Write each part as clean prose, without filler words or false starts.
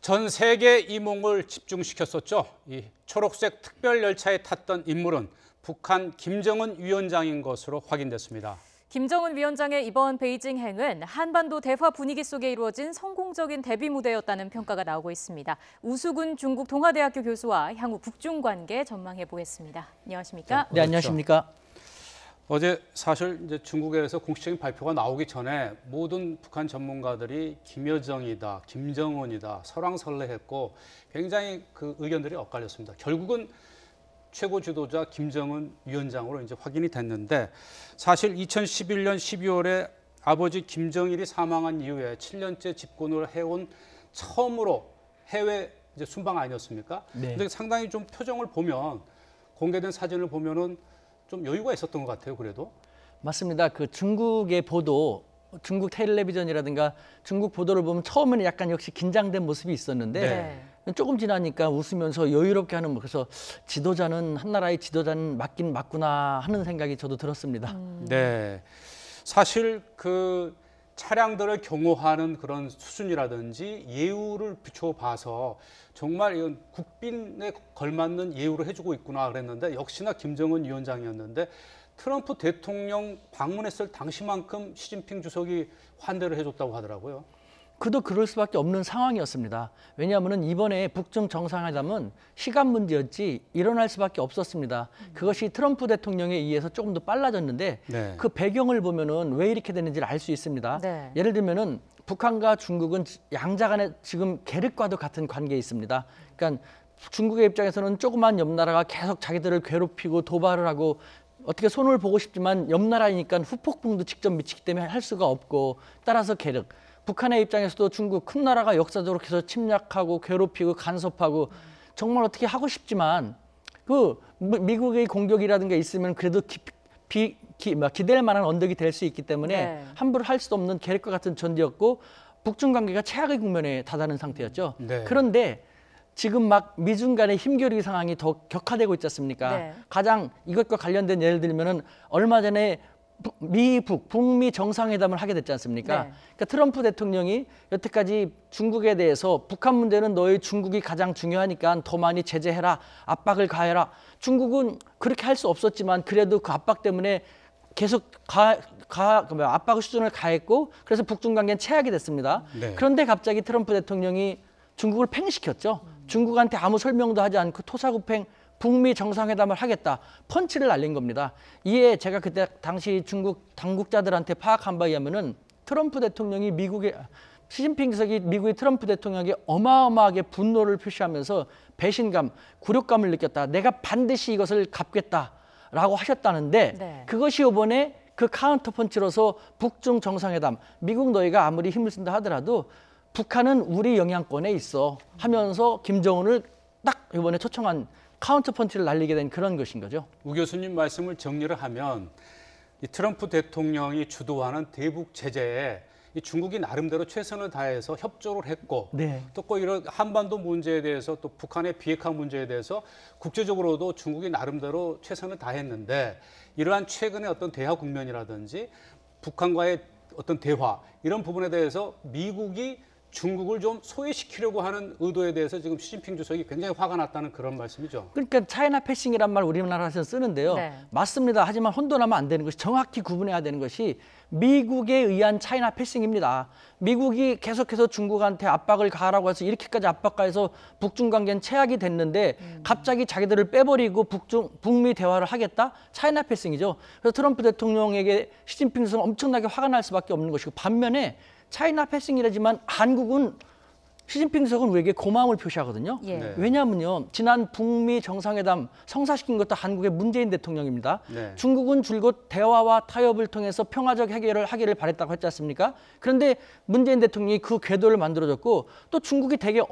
전 세계 이목을 집중시켰었죠. 이 초록색 특별 열차에 탔던 인물은 북한 김정은 위원장인 것으로 확인됐습니다. 김정은 위원장의 이번 베이징행은 한반도 대화 분위기 속에 이루어진 성공적인 대비 무대였다는 평가가 나오고 있습니다. 우수근 중국 동아대학교 교수와 향후 북중 관계 전망해 보겠습니다. 안녕하십니까? 네, 안녕하십니까? 어제 사실 이제 중국에서 공식적인 발표가 나오기 전에 모든 북한 전문가들이 김여정이다, 김정은이다, 설왕설래했고 굉장히 그 의견들이 엇갈렸습니다. 결국은 최고 지도자 김정은 위원장으로 이제 확인이 됐는데, 사실 2011년 12월에 아버지 김정일이 사망한 이후에 7년째 집권을 해온 처음으로 해외 이제 순방 아니었습니까? 네. 근데 상당히 좀 표정을 보면, 공개된 사진을 보면은 좀 여유가 있었던 것 같아요. 그래도 맞습니다. 그 중국의 보도, 중국 텔레비전이라든가 중국 보도를 보면 처음에는 약간 역시 긴장된 모습이 있었는데 조금 지나니까 웃으면서 여유롭게 하는, 그래서 지도자는, 한 나라의 지도자는 맞긴 맞구나 하는 생각이 저도 들었습니다. 네, 사실 그 차량들을 경호하는 그런 수준이라든지 예우를 비춰봐서 정말 이건 국빈에 걸맞는 예우를 해주고 있구나 그랬는데, 역시나 김정은 위원장이었는데 트럼프 대통령 방문했을 당시만큼 시진핑 주석이 환대를 해줬다고 하더라고요. 그도 그럴 수밖에 없는 상황이었습니다. 왜냐하면 이번에 북중 정상회담은 시간 문제였지 일어날 수밖에 없었습니다. 그것이 트럼프 대통령에 의해서 조금 더 빨라졌는데 그 배경을 보면은 왜 이렇게 되는지를 알 수 있습니다. 예를 들면은 북한과 중국은 양자 간에 지금 계륵과도 같은 관계에 있습니다. 그러니까 중국의 입장에서는 조그만 옆 나라가 계속 자기들을 괴롭히고 도발을 하고 어떻게 손을 보고 싶지만 옆 나라이니까 후폭풍도 직접 미치기 때문에 할 수가 없고, 따라서 계륵. 북한의 입장에서도 중국 큰 나라가 역사적으로 계속 침략하고 괴롭히고 간섭하고 정말 어떻게 하고 싶지만 그 미국의 공격이라든가 있으면 그래도 기댈 만한 언덕이 될 수 있기 때문에 함부로 할 수 없는 계획과 같은 전제였고, 북중 관계가 최악의 국면에 다다른 상태였죠. 그런데 지금 막 미중 간의 힘겨루기 상황이 더 격화되고 있지 않습니까? 가장 이것과 관련된 예를 들면은 얼마 전에 북미 정상회담을 하게 됐지 않습니까? 그러니까 트럼프 대통령이 여태까지 중국에 대해서 북한 문제는 너희 중국이 가장 중요하니까 더 많이 제재해라, 압박을 가해라. 중국은 그렇게 할 수 없었지만 그래도 그 압박 때문에 계속 압박 수준을 가했고, 그래서 북중 관계는 최악이 됐습니다. 그런데 갑자기 트럼프 대통령이 중국을 팽시켰죠. 중국한테 아무 설명도 하지 않고 토사구팽 북미 정상회담을 하겠다, 펀치를 날린 겁니다. 이에 제가 그때 당시 중국 당국자들한테 파악한 바에 의하면은 트럼프 대통령이 시진핑 주석이 미국의 트럼프 대통령에게 어마어마하게 분노를 표시하면서 배신감, 굴욕감을 느꼈다. 내가 반드시 이것을 갚겠다라고 하셨다는데 그것이 이번에 그 카운터 펀치로서 북중 정상회담, 미국 너희가 아무리 힘을 쓴다 하더라도 북한은 우리 영향권에 있어 하면서 김정은을 딱 이번에 초청한 카운터 펀치를 날리게 된 그런 것인 거죠. 우 교수님 말씀을 정리를 하면, 이 트럼프 대통령이 주도하는 대북 제재에 이 중국이 나름대로 최선을 다해서 협조를 했고, 또 이런 한반도 문제에 대해서, 또 북한의 비핵화 문제에 대해서 국제적으로도 중국이 나름대로 최선을 다했는데, 이러한 최근의 어떤 대화 국면이라든지 북한과의 어떤 대화, 이런 부분에 대해서 미국이 중국을 좀 소외시키려고 하는 의도에 대해서 지금 시진핑 주석이 굉장히 화가 났다는 그런 말씀이죠. 그러니까 차이나 패싱이란 말 우리나라에서 쓰는데요. 맞습니다. 하지만 혼돈하면 안 되는 것이, 정확히 구분해야 되는 것이 미국에 의한 차이나 패싱입니다. 미국이 계속해서 중국한테 압박을 가하라고 해서 이렇게까지 압박 가해서 북중 관계는 최악이 됐는데 갑자기 자기들을 빼버리고 북미 대화를 하겠다? 차이나 패싱이죠. 그래서 트럼프 대통령에게 시진핑 주석은 엄청나게 화가 날 수밖에 없는 것이고, 반면에 차이나 패싱이라지만 한국은 시진핑 주석은 우리에게 고마움을 표시하거든요. 왜냐하면요, 지난 북미 정상회담 성사시킨 것도 한국의 문재인 대통령입니다. 중국은 줄곧 대화와 타협을 통해서 평화적 해결을 하기를 바랬다고 했지 않습니까? 그런데 문재인 대통령이 그 궤도를 만들어줬고, 또 중국이 되게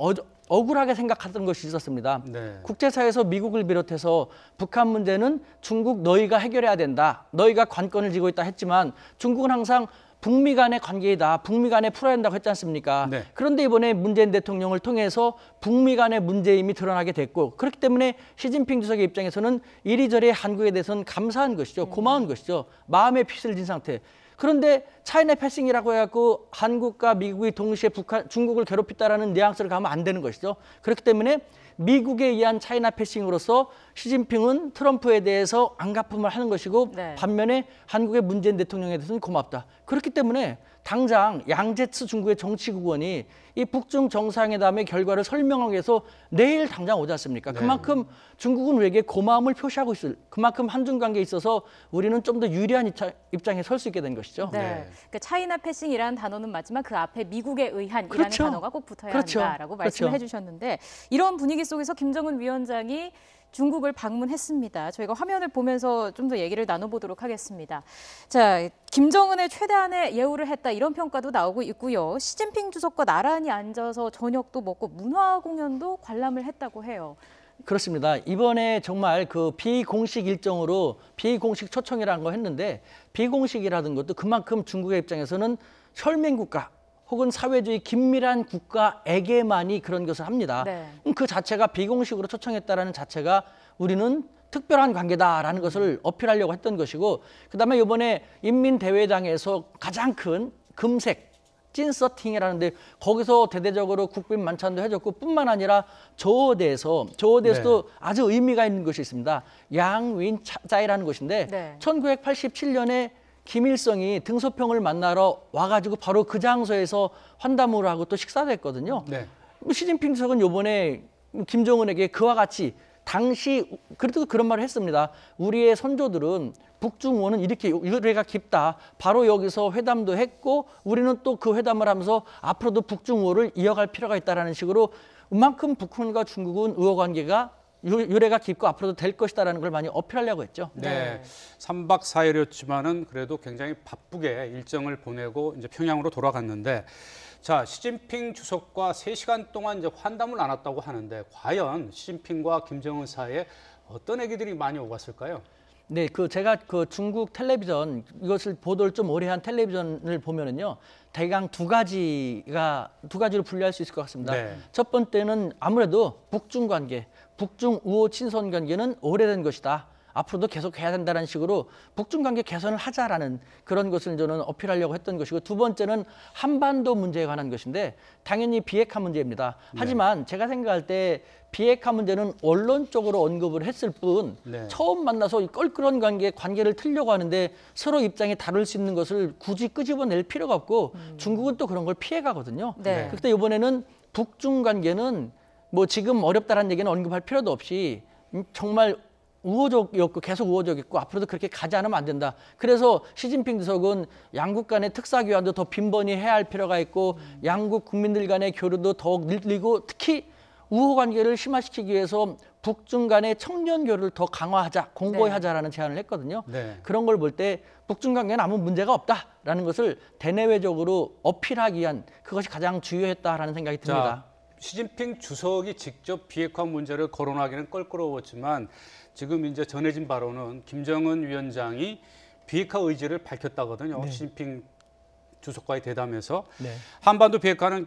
억울하게 생각했던 것이 있었습니다. 국제사회에서 미국을 비롯해서 북한 문제는 중국 너희가 해결해야 된다, 너희가 관건을 쥐고 있다 했지만 중국은 항상 북미 간의 관계이다, 북미 간에 풀어야 한다고 했지 않습니까? 그런데 이번에 문재인 대통령을 통해서 북미 간의 문제임이 드러나게 됐고, 그렇기 때문에 시진핑 주석의 입장에서는 이리저리 한국에 대해서는 감사한 것이죠. 고마운 것이죠. 마음의 핏을 진 상태. 그런데 차이나 패싱이라고 해갖고 한국과 미국이 동시에 중국을 괴롭혔다라는 뉘앙스를 가면 안 되는 것이죠. 그렇기 때문에 미국에 의한 차이나 패싱으로서 시진핑은 트럼프에 대해서 안갚음을 하는 것이고 네. 반면에 한국의 문재인 대통령에 대해서는 고맙다. 그렇기 때문에 당장 양제츠 중국의 정치국원이 이 북중 정상회담의 결과를 설명하기 위해서 내일 당장 오지 않습니까? 네. 그만큼 중국은 우리에게 고마움을 표시하고 있을, 그만큼 한중 관계에 있어서 우리는 좀 더 유리한 입장에 설 수 있게 된 것이죠. 네. 네. 그러니까 차이나 패싱이라는 단어는 맞지만 그 앞에 미국에 의한이라는 그렇죠. 단어가 꼭 붙어야 그렇죠. 한다라고 말씀을 그렇죠. 해주셨는데 이런 분위기 속에서 김정은 위원장이 중국을 방문했습니다. 저희가 화면을 보면서 좀 더 얘기를 나눠보도록 하겠습니다. 자, 김정은의 최대한의 예우를 했다 이런 평가도 나오고 있고요. 시진핑 주석과 나란히 앉아서 저녁도 먹고 문화 공연도 관람을 했다고 해요. 그렇습니다. 이번에 정말 그 비공식 일정으로 비공식 초청이라는 거 했는데 비공식이라는 것도 그만큼 중국의 입장에서는 혈맹국가 혹은 사회주의 긴밀한 국가에게만이 그런 것을 합니다. 네. 그 자체가 비공식으로 초청했다라는 자체가 우리는 특별한 관계다라는 것을 어필하려고 했던 것이고 그다음에 이번에 인민대회당에서 가장 큰 금색 찐서팅이라는데 거기서 대대적으로 국빈 만찬도 해줬고 뿐만 아니라 조어대에서도 네. 아주 의미가 있는 것이 있습니다. 양윈짜이라는 곳인데 네. 1987년에 김일성이 등소평을 만나러 와가지고 바로 그 장소에서 환담을 하고 또 식사도 했거든요. 네. 시진핑 주석은 이번에 김정은에게 그와 같이 당시 그래도 그런 말을 했습니다. 우리의 선조들은 북중 우호는 이렇게 유래가 깊다. 바로 여기서 회담도 했고 우리는 또 그 회담을 하면서 앞으로도 북중 우호를 이어갈 필요가 있다라는 식으로 그만큼 북한과 중국은 우호 관계가 유래가 깊고 앞으로도 될 것이다라는 걸 많이 어필하려고 했죠. 네. 3박 4일이었지만은 그래도 굉장히 바쁘게 일정을 보내고 이제 평양으로 돌아갔는데 자, 시진핑 주석과 3시간 동안 이제 환담을 나눴다고 하는데 과연 시진핑과 김정은 사이에 어떤 얘기들이 많이 오갔을까요? 네, 제가 중국 텔레비전 이것을 보도를 좀 오래 한 텔레비전을 보면은요, 대강 두 가지로 분류할 수 있을 것 같습니다. 네. 첫 번째는 아무래도 북중 관계, 북중 우호 친선 관계는 오래된 것이다. 앞으로도 계속 해야 된다는 식으로 북중 관계 개선을 하자라는 그런 것을 저는 어필하려고 했던 것이고 두 번째는 한반도 문제에 관한 것인데 당연히 비핵화 문제입니다. 하지만 제가 생각할 때 비핵화 문제는 언론적으로 언급을 했을 뿐 네. 처음 만나서 이 껄끄러운 관계를 틀려고 하는데 서로 입장이 다를 수 있는 것을 굳이 끄집어낼 필요가 없고 중국은 또 그런 걸 피해가거든요. 네. 그때 이번에는 북중 관계는 뭐 지금 어렵다는 얘기는 언급할 필요도 없이 정말 우호적이었고 계속 우호적이었고 앞으로도 그렇게 가지 않으면 안 된다. 그래서 시진핑 주석은 양국 간의 특사 교환도 더 빈번히 해야 할 필요가 있고 양국 국민들 간의 교류도 더욱 늘리고 특히 우호 관계를 심화시키기 위해서 북중 간의 청년 교류를 더 강화하자, 공고히 하자라는 제안을 했거든요. 네. 그런 걸 볼 때 북중 관계는 아무 문제가 없다라는 것을 대내외적으로 어필하기 위한 그것이 가장 주요했다라는 생각이 듭니다. 자, 시진핑 주석이 직접 비핵화 문제를 거론하기는 껄끄러웠지만 지금 이제 전해진 바로는 김정은 위원장이 비핵화 의지를 밝혔다거든요. 네. 시진핑 주석과의 대담에서 네. 한반도 비핵화는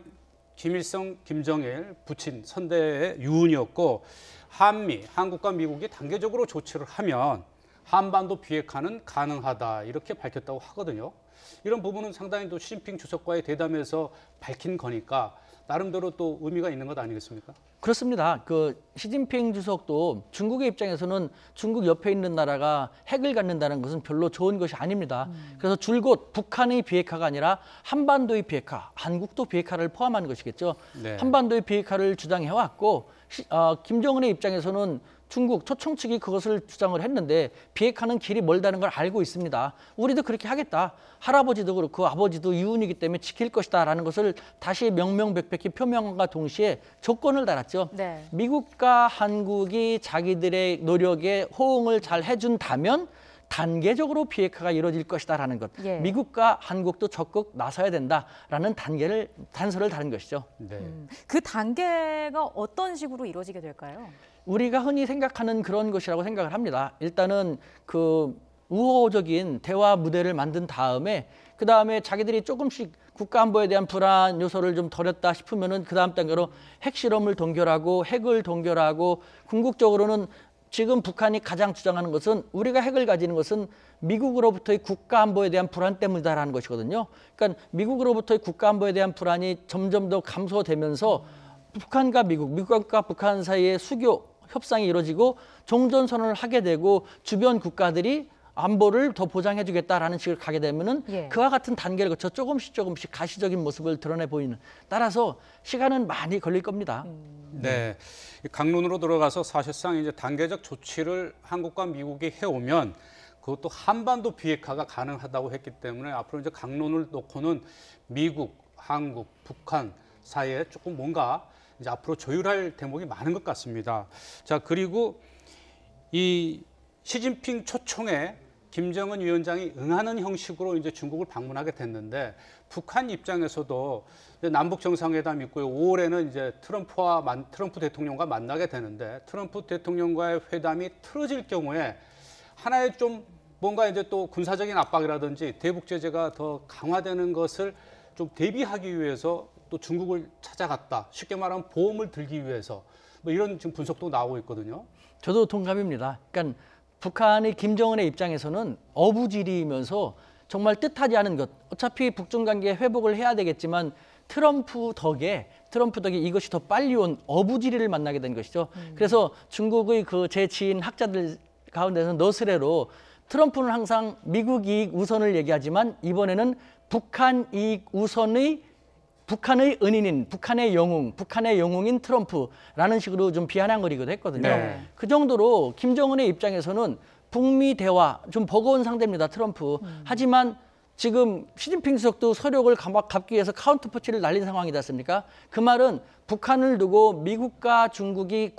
김일성, 김정일, 부친 선대의 유운이었고 한국과 미국이 단계적으로 조치를 하면 한반도 비핵화는 가능하다 이렇게 밝혔다고 하거든요. 이런 부분은 상당히 또 시진핑 주석과의 대담에서 밝힌 거니까 나름대로 또 의미가 있는 것 아니겠습니까? 그렇습니다. 시진핑 주석도 중국의 입장에서는 중국 옆에 있는 나라가 핵을 갖는다는 것은 별로 좋은 것이 아닙니다. 그래서 줄곧 북한의 비핵화가 아니라 한반도의 비핵화, 한국도 비핵화를 포함하는 것이겠죠. 네. 한반도의 비핵화를 주장해왔고 김정은의 입장에서는 중국 초청 측이 그것을 주장을 했는데 비핵화는 길이 멀다는 걸 알고 있습니다. 우리도 그렇게 하겠다. 할아버지도 그렇고 아버지도 이웃이기 때문에 지킬 것이다 라는 것을 다시 명명백백히 표명함과 동시에 조건을 달았죠. 네. 미국과 한국이 자기들의 노력에 호응을 잘 해준다면 단계적으로 비핵화가 이루어질 것이다라는 것. 예. 미국과 한국도 적극 나서야 된다라는 단서를 다른 것이죠. 네. 그 단계가 어떤 식으로 이루어지게 될까요? 우리가 흔히 생각하는 그런 것이라고 생각을 합니다. 일단은 우호적인 대화 무대를 만든 다음에 그 다음에 자기들이 조금씩 국가 안보에 대한 불안 요소를 좀 덜었다 싶으면은 그 다음 단계로 핵실험을 동결하고 핵을 동결하고 궁극적으로는 지금 북한이 가장 주장하는 것은 우리가 핵을 가지는 것은 미국으로부터의 국가 안보에 대한 불안 때문이다라는 것이거든요. 그러니까 미국으로부터의 국가 안보에 대한 불안이 점점 더 감소되면서 북한과 미국과 북한 사이의 수교 협상이 이루어지고 종전선언을 하게 되고 주변 국가들이 안보를 더 보장해주겠다라는 식으로 가게 되면은 그와 같은 단계를 거쳐 조금씩 가시적인 모습을 드러내 보이는, 따라서 시간은 많이 걸릴 겁니다. 네, 강론으로 들어가서 사실상 이제 단계적 조치를 한국과 미국이 해오면 그것도 한반도 비핵화가 가능하다고 했기 때문에 앞으로 이제 강론을 놓고는 미국, 한국, 북한 사이에 조금 뭔가 이제 앞으로 조율할 대목이 많은 것 같습니다. 자, 그리고 이 시진핑 초청에 김정은 위원장이 응하는 형식으로 이제 중국을 방문하게 됐는데 북한 입장에서도 남북 정상회담이 있고요. 5월에는 이제 트럼프 대통령과 만나게 되는데 트럼프 대통령과의 회담이 틀어질 경우에 하나의 좀 뭔가 이제 또 군사적인 압박이라든지 대북 제재가 더 강화되는 것을 좀 대비하기 위해서 또 중국을 찾아갔다. 쉽게 말하면 보험을 들기 위해서 뭐 이런 지금 분석도 나오고 있거든요. 저도 동감입니다. 그러니까 북한의 김정은의 입장에서는 어부지리이면서 정말 뜻하지 않은 것, 어차피 북중 관계 회복을 해야 되겠지만 트럼프 덕에 이것이 더 빨리 온 어부지리를 만나게 된 것이죠. 그래서 중국의 그 제 지인 학자들 가운데서는 너스레로 트럼프는 항상 미국 이익 우선을 얘기하지만 이번에는 북한 이익 우선의 북한의 은인인, 북한의 영웅인 트럼프라는 식으로 좀 비아냥거리기도 했거든요. 네. 그 정도로 김정은의 입장에서는 북미 대화 좀 버거운 상대입니다, 트럼프. 하지만 지금 시진핑 주석도 서력을 갚기 위해서 카운터펀치를 날린 상황이지 않습니까? 그 말은 북한을 두고 미국과 중국이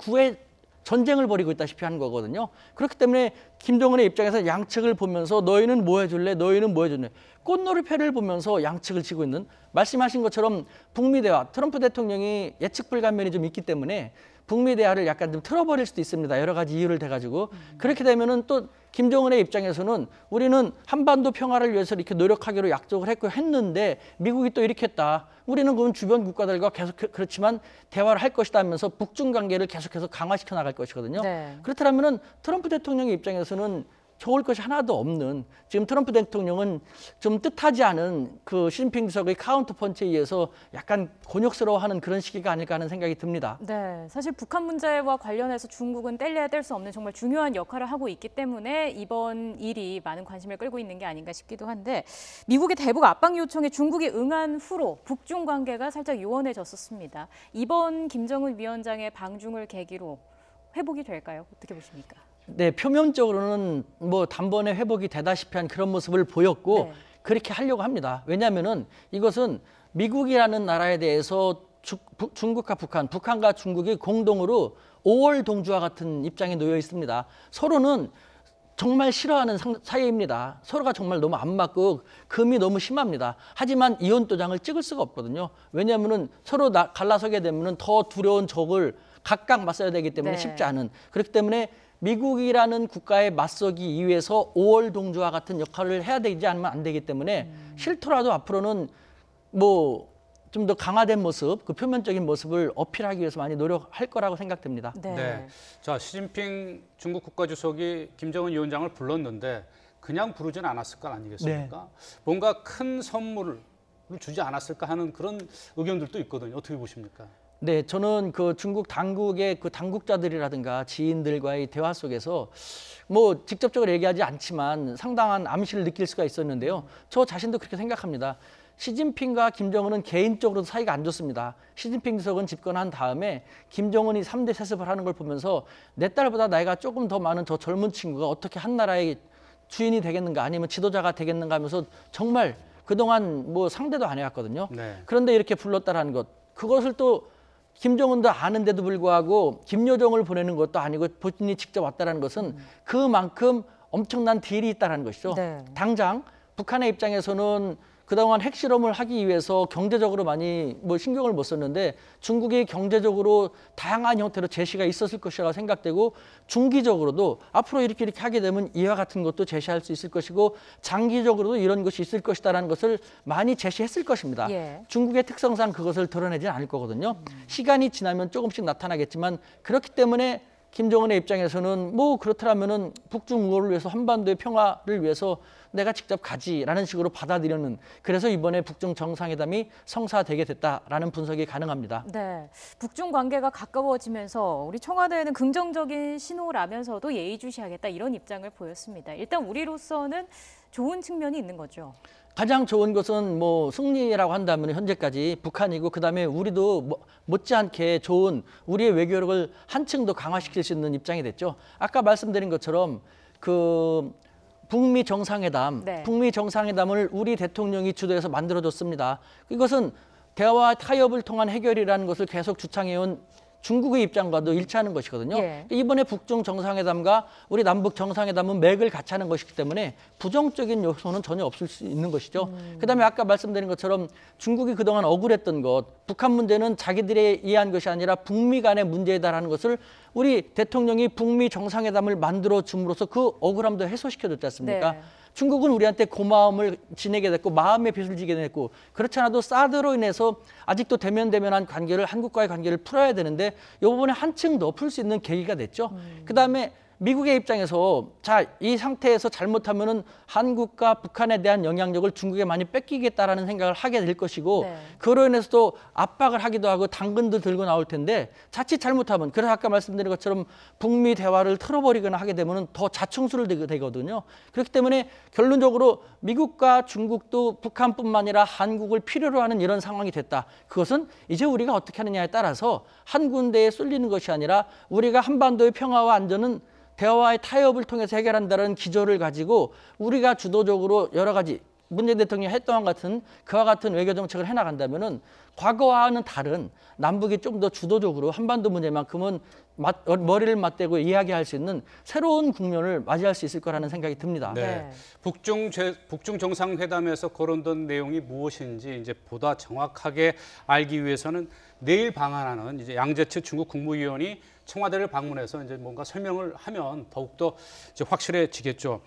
전쟁을 벌이고 있다시피 하는 거거든요. 그렇기 때문에 김정은의 입장에서 양측을 보면서 너희는 뭐 해줄래? 너희는 뭐 해줄래? 꽃놀이패를 보면서 양측을 치고 있는, 말씀하신 것처럼 북미 대화, 트럼프 대통령이 예측 불가면이 좀 있기 때문에 북미 대화를 약간 좀 틀어버릴 수도 있습니다. 여러 가지 이유를 대가지고. 그렇게 되면은 또 김정은의 입장에서는 우리는 한반도 평화를 위해서 이렇게 노력하기로 약속을 했는데 미국이 또 이렇게 했다. 우리는 그럼 주변 국가들과 계속 그렇지만 대화를 할 것이다 하면서 북중 관계를 계속해서 강화시켜 나갈 것이거든요. 네. 그렇다면은 트럼프 대통령의 입장에서는 좋을 것이 하나도 없는, 지금 트럼프 대통령은 좀 뜻하지 않은 그 시진핑 주석의 카운터 펀치에 의해서 약간 곤욕스러워하는 그런 시기가 아닐까 하는 생각이 듭니다. 네, 사실 북한 문제와 관련해서 중국은 뗄래야 뗄 수 없는 정말 중요한 역할을 하고 있기 때문에 이번 일이 많은 관심을 끌고 있는 게 아닌가 싶기도 한데, 미국의 대북 압박 요청에 중국이 응한 후로 북중 관계가 살짝 요원해졌었습니다. 이번 김정은 위원장의 방중을 계기로 회복이 될까요? 어떻게 보십니까? 네, 표면적으로는 뭐 단번에 회복이 되다시피 한 그런 모습을 보였고 네. 그렇게 하려고 합니다. 왜냐하면은 이것은 미국이라는 나라에 대해서 중국과 북한과 중국이 공동으로 5월 동주와 같은 입장에 놓여 있습니다. 서로는 정말 싫어하는 사이입니다. 서로가 정말 너무 안 맞고 금이 너무 심합니다. 하지만 이혼 도장을 찍을 수가 없거든요. 왜냐하면은 서로 갈라서게 되면은 더 두려운 적을 각각 맞서야 되기 때문에 쉽지 않은, 그렇기 때문에 미국이라는 국가에 맞서기 위해서 5월 동주와 같은 역할을 해야 되지 않으면 안 되기 때문에 싫더라도 앞으로는 뭐 좀 더 강화된 모습, 그 표면적인 모습을 어필하기 위해서 많이 노력할 거라고 생각됩니다. 네. 자, 시진핑 중국 국가주석이 김정은 위원장을 불렀는데 그냥 부르진 않았을 거 아니겠습니까? 네. 뭔가 큰 선물을 주지 않았을까 하는 그런 의견들도 있거든요. 어떻게 보십니까? 네, 저는 그 중국 당국의 그 당국자들이라든가 지인들과의 대화 속에서 뭐 직접적으로 얘기하지 않지만 상당한 암시를 느낄 수가 있었는데요. 저 자신도 그렇게 생각합니다. 시진핑과 김정은은 개인적으로도 사이가 안 좋습니다. 시진핑 주석은 집권한 다음에 김정은이 3대 세습을 하는 걸 보면서 내 딸보다 나이가 조금 더 많은 저 젊은 친구가 어떻게 한 나라의 주인이 되겠는가, 아니면 지도자가 되겠는가 하면서 정말 그동안 뭐 상대도 안 해왔거든요. 네. 그런데 이렇게 불렀다라는 것, 그것을 또 김정은도 아는데도 불구하고 김여정을 보내는 것도 아니고 본인이 직접 왔다는 것은 그만큼 엄청난 딜이 있다는 것이죠. 네. 당장 북한의 입장에서는 그동안 핵실험을 하기 위해서 경제적으로 많이 뭐 신경을 못 썼는데 중국이 경제적으로 다양한 형태로 제시가 있었을 것이라고 생각되고, 중기적으로도 앞으로 이렇게 하게 되면 이와 같은 것도 제시할 수 있을 것이고 장기적으로도 이런 것이 있을 것이다라는 것을 많이 제시했을 것입니다. 중국의 특성상 그것을 드러내지는 않을 거거든요. 시간이 지나면 조금씩 나타나겠지만, 그렇기 때문에 김정은의 입장에서는 뭐 그렇더라면은 북중 우호를 위해서 한반도의 평화를 위해서 내가 직접 가지라는 식으로 받아들여는, 그래서 이번에 북중 정상회담이 성사되게 됐다라는 분석이 가능합니다. 네, 북중 관계가 가까워지면서 우리 청와대는 긍정적인 신호라면서도 예의주시하겠다 이런 입장을 보였습니다. 일단 우리로서는 좋은 측면이 있는 거죠. 가장 좋은 것은 뭐 승리라고 한다면 현재까지 북한이고, 그다음에 우리도 못지않게 좋은 우리의 외교력을 한층 더 강화시킬 수 있는 입장이 됐죠. 아까 말씀드린 것처럼 그 북미 정상회담, 네. 북미 정상회담을 우리 대통령이 주도해서 만들어줬습니다. 이것은 대화와 타협을 통한 해결이라는 것을 계속 주창해온 중국의 입장과도 일치하는 것이거든요. 예. 이번에 북중 정상회담과 우리 남북 정상회담은 맥을 같이 하는 것이기 때문에 부정적인 요소는 전혀 없을 수 있는 것이죠. 그다음에 아까 말씀드린 것처럼 중국이 그동안 억울했던 것, 북한 문제는 자기들이 이해한 것이 아니라 북미 간의 문제다라는 것을 우리 대통령이 북미 정상회담을 만들어 줌으로써 그 억울함도 해소시켜줬지 않습니까? 네. 중국은 우리한테 고마움을 지내게 됐고 마음의 빚을 지게 됐고, 그렇지 않아도 사드로 인해서 아직도 대면대면한 관계를, 한국과의 관계를 풀어야 되는데 이 부분에 한층 더 풀 수 있는 계기가 됐죠. 그다음에 미국의 입장에서 자, 이 상태에서 잘못하면은 한국과 북한에 대한 영향력을 중국에 많이 뺏기겠다라는 생각을 하게 될 것이고, 네. 그로 인해서도 압박을 하기도 하고 당근도 들고 나올 텐데, 자칫 잘못하면, 그래서 아까 말씀드린 것처럼 북미 대화를 틀어버리거나 하게 되면은 더 자충수를 되거든요. 그렇기 때문에 결론적으로 미국과 중국도 북한뿐만 아니라 한국을 필요로 하는 이런 상황이 됐다. 그것은 이제 우리가 어떻게 하느냐에 따라서 한 군데에 쏠리는 것이 아니라 우리가 한반도의 평화와 안전은 대화와의 타협을 통해서 해결한다는 기조를 가지고 우리가 주도적으로 여러 가지 문재인 대통령이 했던 같은 그와 같은 외교 정책을 해나간다면은 과거와는 다른, 남북이 좀 더 주도적으로 한반도 문제만큼은 머리를 맞대고 이야기할 수 있는 새로운 국면을 맞이할 수 있을 거라는 생각이 듭니다. 네. 북중 정상회담에서 거론된 내용이 무엇인지 이제 보다 정확하게 알기 위해서는 내일 방한하는 이제 양재츠 중국 국무위원이 청와대를 방문해서 이제 뭔가 설명을 하면 더욱더 이제 확실해지겠죠.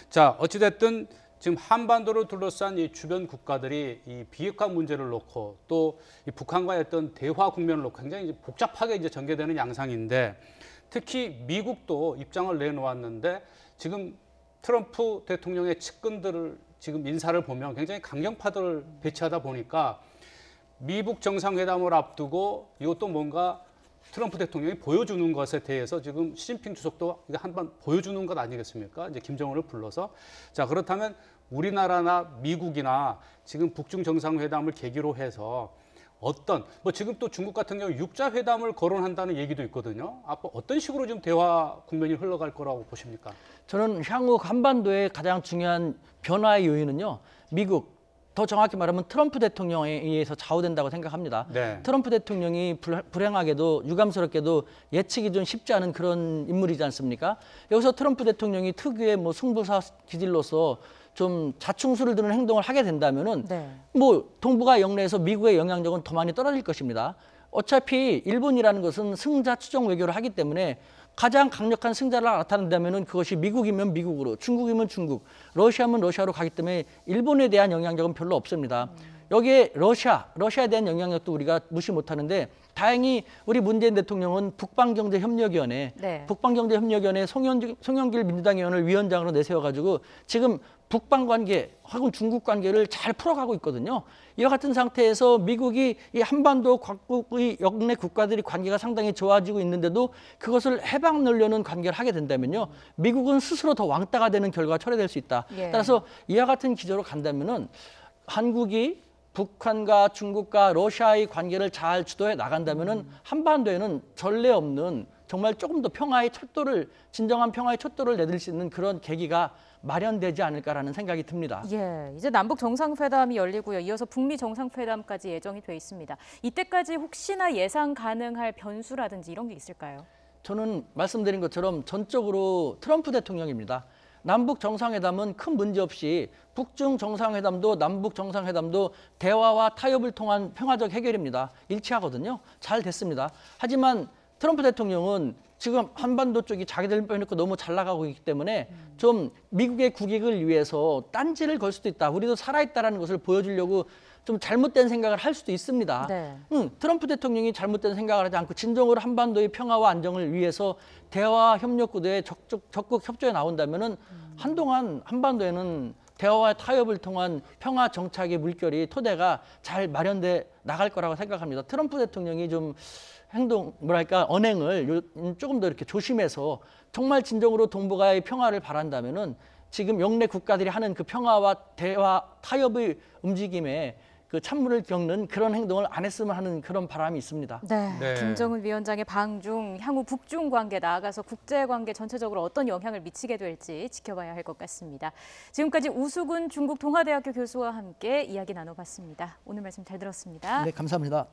자, 어찌됐든 지금 한반도를 둘러싼 이 주변 국가들이 이 비핵화 문제를 놓고 또 이 북한과의 어떤 대화 국면을 놓고 굉장히 이제 복잡하게 이제 전개되는 양상인데, 특히 미국도 입장을 내놓았는데 지금 트럼프 대통령의 측근들을 지금 인사를 보면 굉장히 강경파들을 배치하다 보니까 미북 정상회담을 앞두고 이것도 뭔가 트럼프 대통령이 보여주는 것에 대해서 지금 시진핑 주석도 한번 보여주는 것 아니겠습니까? 이제 김정은을 불러서. 자, 그렇다면 우리나라나 미국이나 지금 북중 정상회담을 계기로 해서 어떤, 뭐 지금 또 중국 같은 경우 육자 회담을 거론한다는 얘기도 있거든요. 앞으로 어떤 식으로 좀 대화 국면이 흘러갈 거라고 보십니까? 저는 향후 한반도의 가장 중요한 변화의 요인은요, 미국, 더 정확히 말하면 트럼프 대통령에 의해서 좌우된다고 생각합니다. 네. 트럼프 대통령이 불행하게도 유감스럽게도 예측이 좀 쉽지 않은 그런 인물이지 않습니까? 여기서 트럼프 대통령이 특유의 뭐 승부사 기질로서 좀 자충수를 드는 행동을 하게 된다면은 네. 뭐 동북아 영내에서 미국의 영향력은 더 많이 떨어질 것입니다. 어차피 일본이라는 것은 승자 추종 외교를 하기 때문에 가장 강력한 승자를 나타낸다면 그것이 미국이면 미국으로, 중국이면 중국, 러시아면 러시아로 가기 때문에 일본에 대한 영향력은 별로 없습니다. 여기에 러시아에 대한 영향력도 우리가 무시 못하는데, 다행히 우리 문재인 대통령은 북방경제협력위원회, 네. 북방경제협력위원회 송영길 민주당 의원을 위원장으로 내세워가지고 지금 북방 관계하고 중국 관계를 잘 풀어가고 있거든요. 이와 같은 상태에서 미국이 이 한반도 각국의 영내 국가들이 관계가 상당히 좋아지고 있는데도 그것을 해방하려는 관계를 하게 된다면요, 미국은 스스로 더 왕따가 되는 결과가 초래될 수 있다. 예. 따라서 이와 같은 기조로 간다면은 한국이 북한과 중국과 러시아의 관계를 잘 주도해 나간다면은 한반도에는 전례 없는 정말 조금 더 평화의 촛도를, 진정한 평화의 촛도를 내들 수 있는 그런 계기가 마련되지 않을까라는 생각이 듭니다. 예, 이제 남북 정상회담이 열리고요. 이어서 북미 정상회담까지 예정이 돼 있습니다. 이때까지 혹시나 예상 가능할 변수라든지 이런 게 있을까요? 저는 말씀드린 것처럼 전적으로 트럼프 대통령입니다. 남북 정상회담은 큰 문제 없이, 북중 정상회담도 남북 정상회담도 대화와 타협을 통한 평화적 해결입니다. 일치하거든요. 잘 됐습니다. 하지만 트럼프 대통령은 지금 한반도 쪽이 자기들 빼놓고 너무 잘 나가고 있기 때문에 좀 미국의 국익을 위해서 딴지를 걸 수도 있다. 우리도 살아있다라는 것을 보여주려고 좀 잘못된 생각을 할 수도 있습니다. 네. 트럼프 대통령이 잘못된 생각을 하지 않고 진정으로 한반도의 평화와 안정을 위해서 대화 협력 구도에 적극 협조에 나온다면은 한동안 한반도에는 대화와 타협을 통한 평화 정착의 물결이 토대가 잘 마련돼 나갈 거라고 생각합니다. 트럼프 대통령이 좀 언행을 조금 더 이렇게 조심해서 정말 진정으로 동북아의 평화를 바란다면은 지금 영내 국가들이 하는 그 평화와 대화 타협의 움직임에 그 찬물을 겪는 그런 행동을 안 했으면 하는 그런 바람이 있습니다. 네, 김정은 위원장의 방중, 향후 북중 관계 나아가서 국제 관계 전체적으로 어떤 영향을 미치게 될지 지켜봐야 할 것 같습니다. 지금까지 우수근 중국 동아대학교 교수와 함께 이야기 나눠봤습니다. 오늘 말씀 잘 들었습니다. 네, 감사합니다.